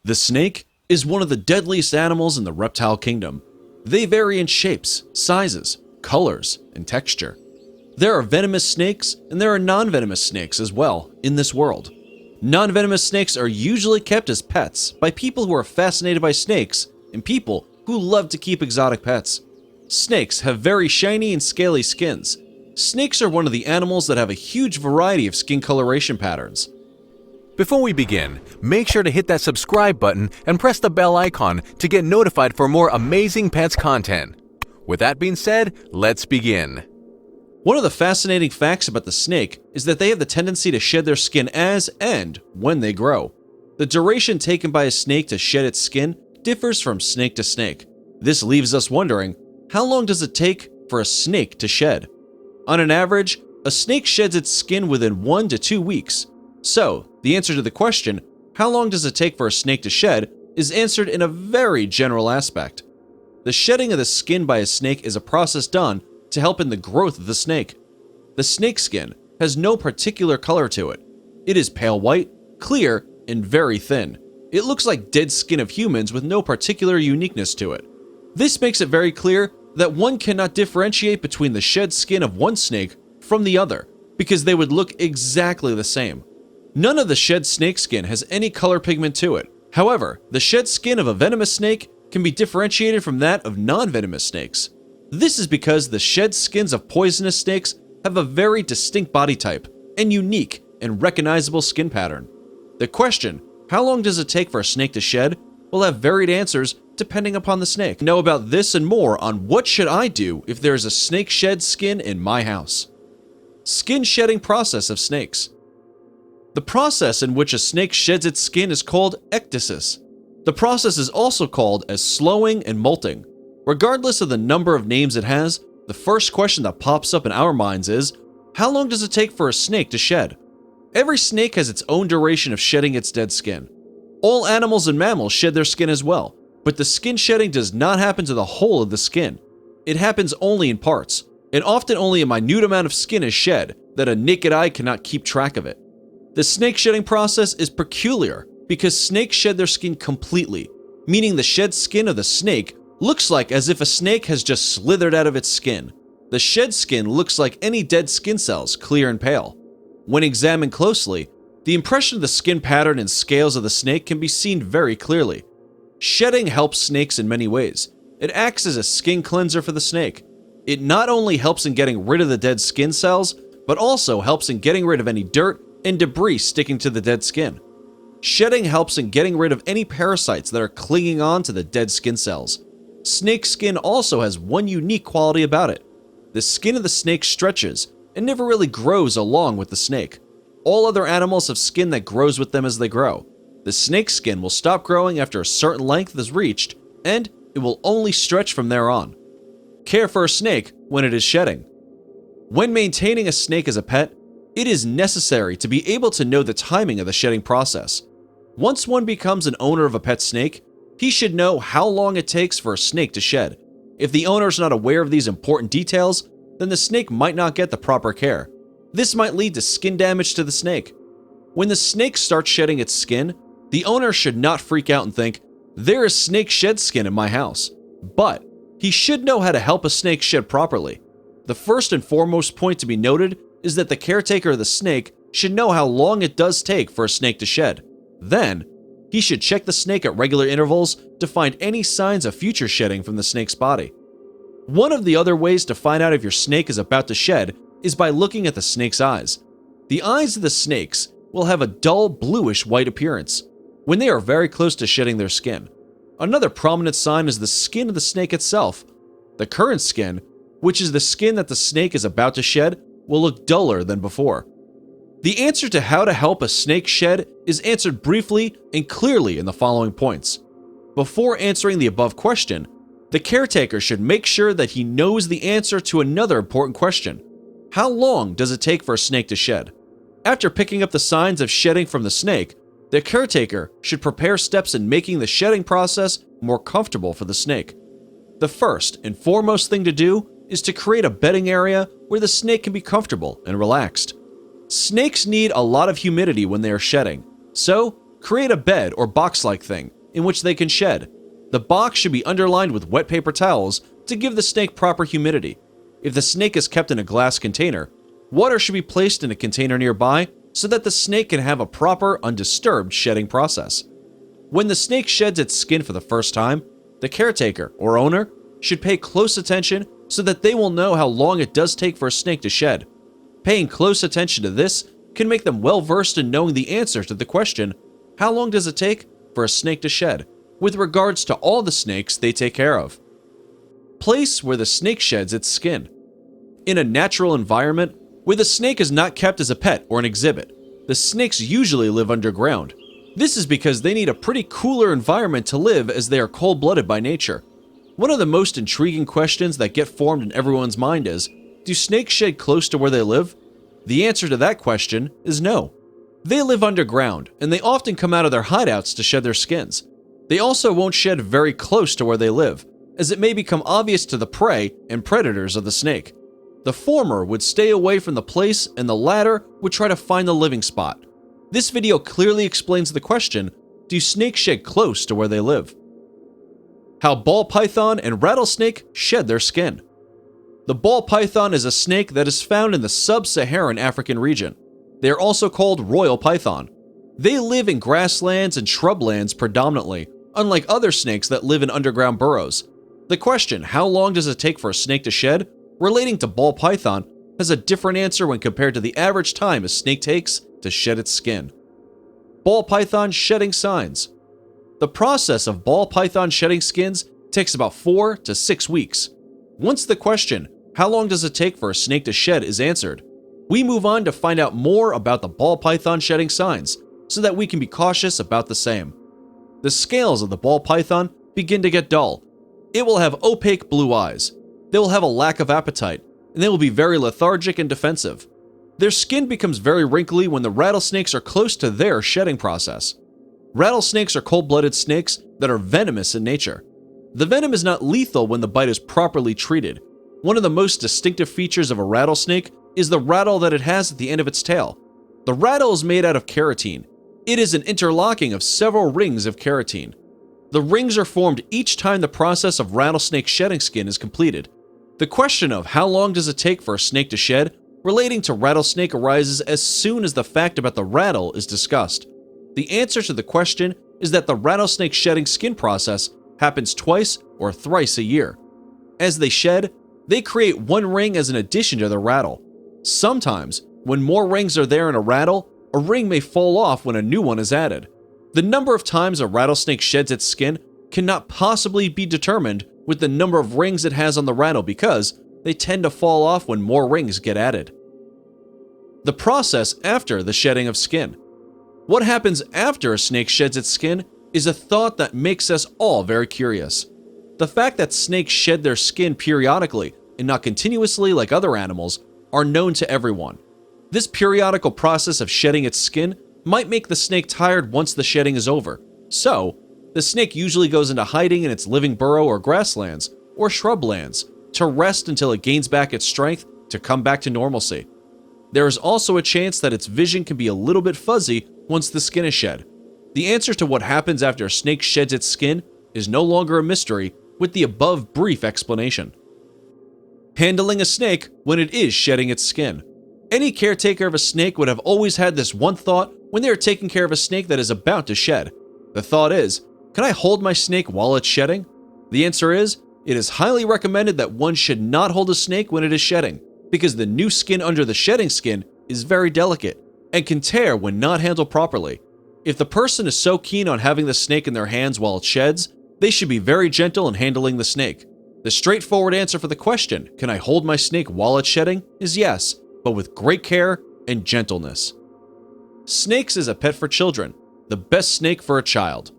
The snake is one of the deadliest animals in the reptile kingdom. They vary in shapes, sizes, colors, and texture. There are venomous snakes and there are non-venomous snakes as well in this world. Non-venomous snakes are usually kept as pets by people who are fascinated by snakes and people who love to keep exotic pets. Snakes have very shiny and scaly skins. Snakes are one of the animals that have a huge variety of skin coloration patterns. Before we begin, make sure to hit that subscribe button and press the bell icon to get notified for more amazing pets content. With that being said, let's begin. One of the fascinating facts about the snake is that they have the tendency to shed their skin as and when they grow. The duration taken by a snake to shed its skin differs from snake to snake. This leaves us wondering, how long does it take for a snake to shed? On an average, a snake sheds its skin within 1 to 2 weeks. So, the answer to the question, how long does it take for a snake to shed, is answered in a very general aspect. The shedding of the skin by a snake is a process done to help in the growth of the snake. The snake skin has no particular color to it. It is pale white, clear, and very thin. It looks like dead skin of humans with no particular uniqueness to it. This makes it very clear that one cannot differentiate between the shed skin of one snake from the other, because they would look exactly the same. None of the shed snake skin has any color pigment to it. However, the shed skin of a venomous snake can be differentiated from that of non-venomous snakes. This is because the shed skins of poisonous snakes have a very distinct body type and unique and recognizable skin pattern. The question, how long does it take for a snake to shed, will have varied answers depending upon the snake. Know about this and more on what should I do if there is a snake shed skin in my house. Skin shedding process of snakes. The process in which a snake sheds its skin is called ecdysis. The process is also called as slowing and molting. Regardless of the number of names it has, the first question that pops up in our minds is, how long does it take for a snake to shed? Every snake has its own duration of shedding its dead skin. All animals and mammals shed their skin as well, but the skin shedding does not happen to the whole of the skin. It happens only in parts, and often only a minute amount of skin is shed that a naked eye cannot keep track of it. The snake shedding process is peculiar because snakes shed their skin completely, meaning the shed skin of the snake looks like as if a snake has just slithered out of its skin. The shed skin looks like any dead skin cells, clear and pale. When examined closely, the impression of the skin pattern and scales of the snake can be seen very clearly. Shedding helps snakes in many ways. It acts as a skin cleanser for the snake. It not only helps in getting rid of the dead skin cells, but also helps in getting rid of any dirt and debris sticking to the dead skin. Shedding helps in getting rid of any parasites that are clinging on to the dead skin cells. Snake skin also has one unique quality about it. The skin of the snake stretches and never really grows along with the snake. All other animals have skin that grows with them as they grow. The snake skin will stop growing after a certain length is reached, and it will only stretch from there on. Care for a snake when it is shedding. When maintaining a snake as a pet, it is necessary to be able to know the timing of the shedding process. Once one becomes an owner of a pet snake, he should know how long it takes for a snake to shed. If the owner is not aware of these important details, then the snake might not get the proper care. This might lead to skin damage to the snake. When the snake starts shedding its skin, the owner should not freak out and think, there is snake shed skin in my house. But he should know how to help a snake shed properly. The first and foremost point to be noted is that the caretaker of the snake should know how long it does take for a snake to shed. Then, he should check the snake at regular intervals to find any signs of future shedding from the snake's body. One of the other ways to find out if your snake is about to shed is by looking at the snake's eyes. The eyes of the snakes will have a dull bluish white appearance when they are very close to shedding their skin. Another prominent sign is the skin of the snake itself. The current skin, which is the skin that the snake is about to shed, will look duller than before. The answer to how to help a snake shed is answered briefly and clearly in the following points. Before answering the above question, the caretaker should make sure that he knows the answer to another important question. How long does it take for a snake to shed? After picking up the signs of shedding from the snake, the caretaker should prepare steps in making the shedding process more comfortable for the snake. The first and foremost thing to do is to create a bedding area where the snake can be comfortable and relaxed. Snakes need a lot of humidity when they are shedding, so Create a bed or box-like thing in which they can shed. The box should be underlined with wet paper towels to give the snake proper humidity. If the snake is kept in a glass container, water should be placed in a container nearby so that the snake can have a proper, undisturbed shedding process. When the snake sheds its skin for the first time, the caretaker or owner should pay close attention so that they will know how long it does take for a snake to shed. Paying close attention to this can make them well versed in knowing the answer to the question, how long does it take for a snake to shed, with regards to all the snakes they take care of. Place where the snake sheds its skin. In a natural environment, where the snake is not kept as a pet or an exhibit, the snakes usually live underground. This is because they need a pretty cooler environment to live, as they are cold-blooded by nature. One of the most intriguing questions that get formed in everyone's mind is, do snakes shed close to where they live? The answer to that question is no. They live underground, and they often come out of their hideouts to shed their skins. They also won't shed very close to where they live, as it may become obvious to the prey and predators of the snake. The former would stay away from the place, and the latter would try to find the living spot. This video clearly explains the question, do snakes shed close to where they live? How ball python and rattlesnake shed their skin. The ball python is a snake that is found in the sub-Saharan African region. They are also called royal python. They live in grasslands and shrublands predominantly, unlike other snakes that live in underground burrows. The question, how long does it take for a snake to shed, relating to ball python, has a different answer when compared to the average time a snake takes to shed its skin. Ball python shedding signs. The process of ball python shedding skins takes about 4 to 6 weeks. Once the question, how long does it take for a snake to shed, is answered, we move on to find out more about the ball python shedding signs so that we can be cautious about the same. The scales of the ball python begin to get dull. It will have opaque blue eyes. They will have a lack of appetite, and they will be very lethargic and defensive. Their skin becomes very wrinkly when the rattlesnakes are close to their shedding process. Rattlesnakes are cold-blooded snakes that are venomous in nature. The venom is not lethal when the bite is properly treated. One of the most distinctive features of a rattlesnake is the rattle that it has at the end of its tail. The rattle is made out of keratin. It is an interlocking of several rings of keratin. The rings are formed each time the process of rattlesnake shedding skin is completed. The question of how long does it take for a snake to shed relating to rattlesnake arises as soon as the fact about the rattle is discussed. The answer to the question is that the rattlesnake shedding skin process happens twice or thrice a year. As they shed, they create one ring as an addition to their rattle. Sometimes, when more rings are there in a rattle, a ring may fall off when a new one is added. The number of times a rattlesnake sheds its skin cannot possibly be determined with the number of rings it has on the rattle because they tend to fall off when more rings get added. The process after the shedding of skin. What happens after a snake sheds its skin is a thought that makes us all very curious. The fact that snakes shed their skin periodically and not continuously like other animals are known to everyone. This periodical process of shedding its skin might make the snake tired once the shedding is over. So, the snake usually goes into hiding in its living burrow or grasslands or shrublands to rest until it gains back its strength to come back to normalcy. There is also a chance that its vision can be a little bit fuzzy once the skin is shed. The answer to what happens after a snake sheds its skin is no longer a mystery with the above brief explanation. Handling a snake when it is shedding its skin. Any caretaker of a snake would have always had this one thought when they are taking care of a snake that is about to shed. The thought is, can I hold my snake while it's shedding? The answer is, it is highly recommended that one should not hold a snake when it is shedding, because the new skin under the shedding skin is very delicate and can tear when not handled properly. If the person is so keen on having the snake in their hands while it sheds, they should be very gentle in handling the snake. The straightforward answer for the question, can I hold my snake while it's shedding, is yes, but with great care and gentleness. Snakes is a pet for children, the best snake for a child.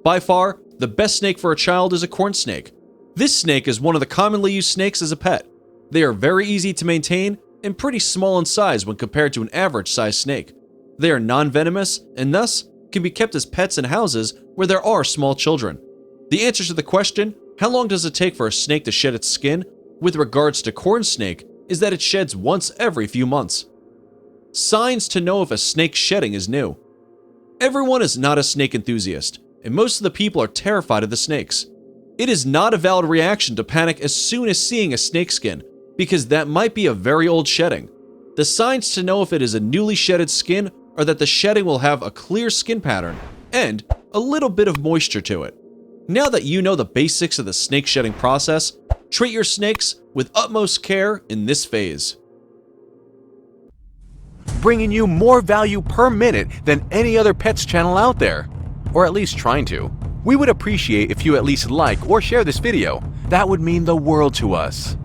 By far, the best snake for a child is a corn snake. This snake is one of the commonly used snakes as a pet. They are very easy to maintain and pretty small in size when compared to an average sized snake. They are non-venomous and thus can be kept as pets in houses where there are small children. The answer to the question, how long does it take for a snake to shed its skin, with regards to corn snake, is that it sheds once every few months. Signs to know if a snake's shedding is new. Everyone is not a snake enthusiast, and most of the people are terrified of the snakes. It is not a valid reaction to panic as soon as seeing a snake skin, because that might be a very old shedding. The signs to know if it is a newly shedded skin are that the shedding will have a clear skin pattern and a little bit of moisture to it. Now that you know the basics of the snake shedding process, treat your snakes with utmost care in this phase. Bringing you more value per minute than any other pets channel out there. Or at least trying to. We would appreciate if you at least like or share this video. That would mean the world to us.